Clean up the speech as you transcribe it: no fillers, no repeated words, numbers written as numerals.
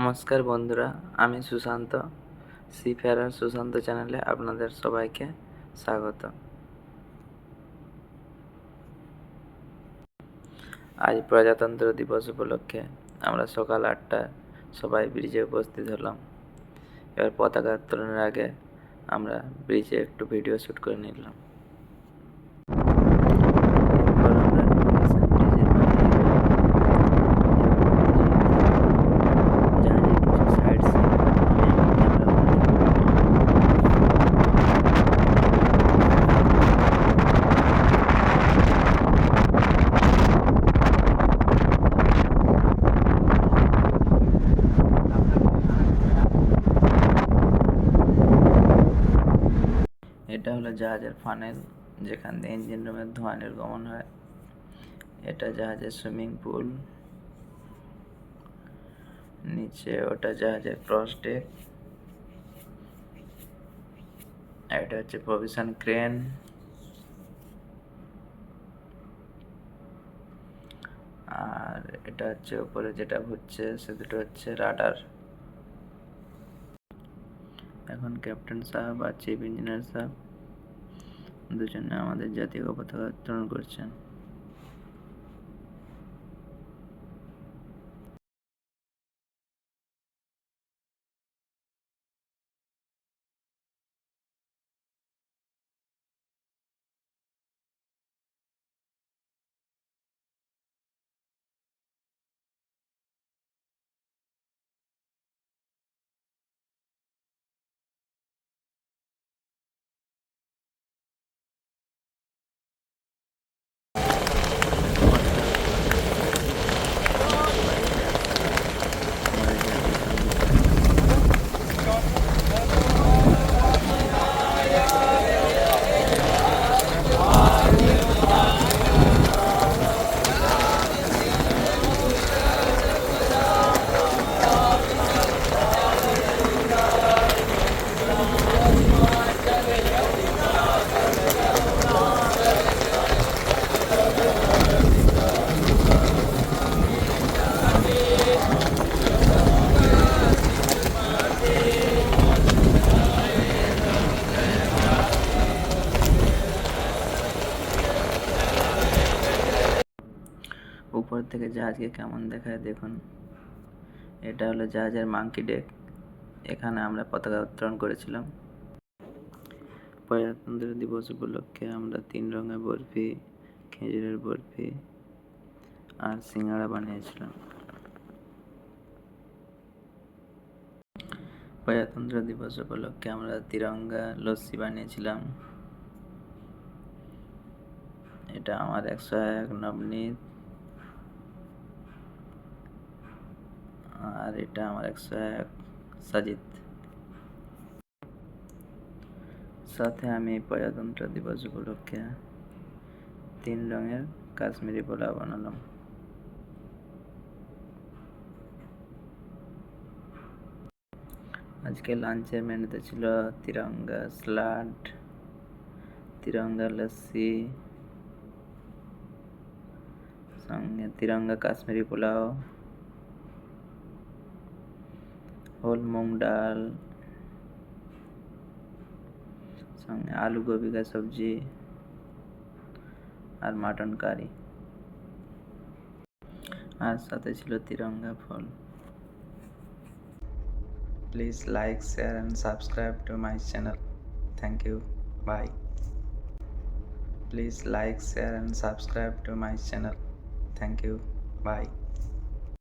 নমস্কার বন্ধুরা, আমি সুশান্ত। সিফেয়ার আর সুশান্ত চ্যানেলে আপনাদের সবাইকে স্বাগত। আজ প্রজাতন্ত্র দিবস উপলক্ষে আমরা সকাল 8টায় সবাই ব্রিজে উপস্থিত হলাম। এবার পতাকা উত্তোলনের আগে আমরা ব্রিজে একটু ভিডিও শ্যুট করে নিলাম। এরপর আমরা ন্যাভিগেশন ব্রিজের বাইরে জাহাজের কিছু সাইড সিন আমি আমার ক্যামেরা বন্দি করলাম। এটা হলো জাহাজের ফানেল, যেখান দিয়ে ইঞ্জিন রুমের ধোঁয়া নির্গমন হয়। এটা জাহাজের সুইমিং পুল। নিচে ওটা জাহাজের ক্রস ডেক। এটা হচ্ছে প্রভিশন ক্রেন। আর এটা হচ্ছে উপরে যেটা হচ্ছে সে দুটো হচ্ছে রাডার। এখন ক্যাপ্টেন সাহেব আর চিফ ইঞ্জিনিয়ার সাহেব দুজনে আমাদের জাতীয় পতাকা উত্তোলন করছেন। আমাদের জাতীয় সঙ্গীত। উপর থেকে জাহাজকে কেমন দেখায় দেখুন। এটা হলো জাহাজের মাঙ্কি ডেক। এখানে আমরা পতাকা উত্তোলন করেছিলাম। প্রজাতন্ত্র দিবস উপলক্ষে আমরা 3 রঙের বরফি, খেজুরের বরফি আর সিঙ্গাড়া বানিয়েছিলাম। প্রজাতন্ত্র দিবস উপলক্ষে আমরা তিরঙ্গা লস্যি বানিয়েছিলাম। এটা আমার 101 নবনীত, আর এটা আমার 101 সাজিদ। সাথে আমি প্রজাতন্ত্র দিবস উপলক্ষে 3 রঙের কাশ্মীরি পোলাও বানালাম। আজকে লাঞ্চের মেনুতে ছিল তিরঙ্গা স্যালাড, তিরঙ্গা লস্যি, সঙ্গে তিরঙ্গা কাশ্মীরি পোলাও, হোল मूंग डाल, সঙ্গে আলু গোবি का सब्जी আর মাটন কারি, আর সাথে ছিল তিরঙ্গা ফল। Please like, share and subscribe to my channel. Thank you. Bye. Please like, share and subscribe to my channel. Thank you. Bye.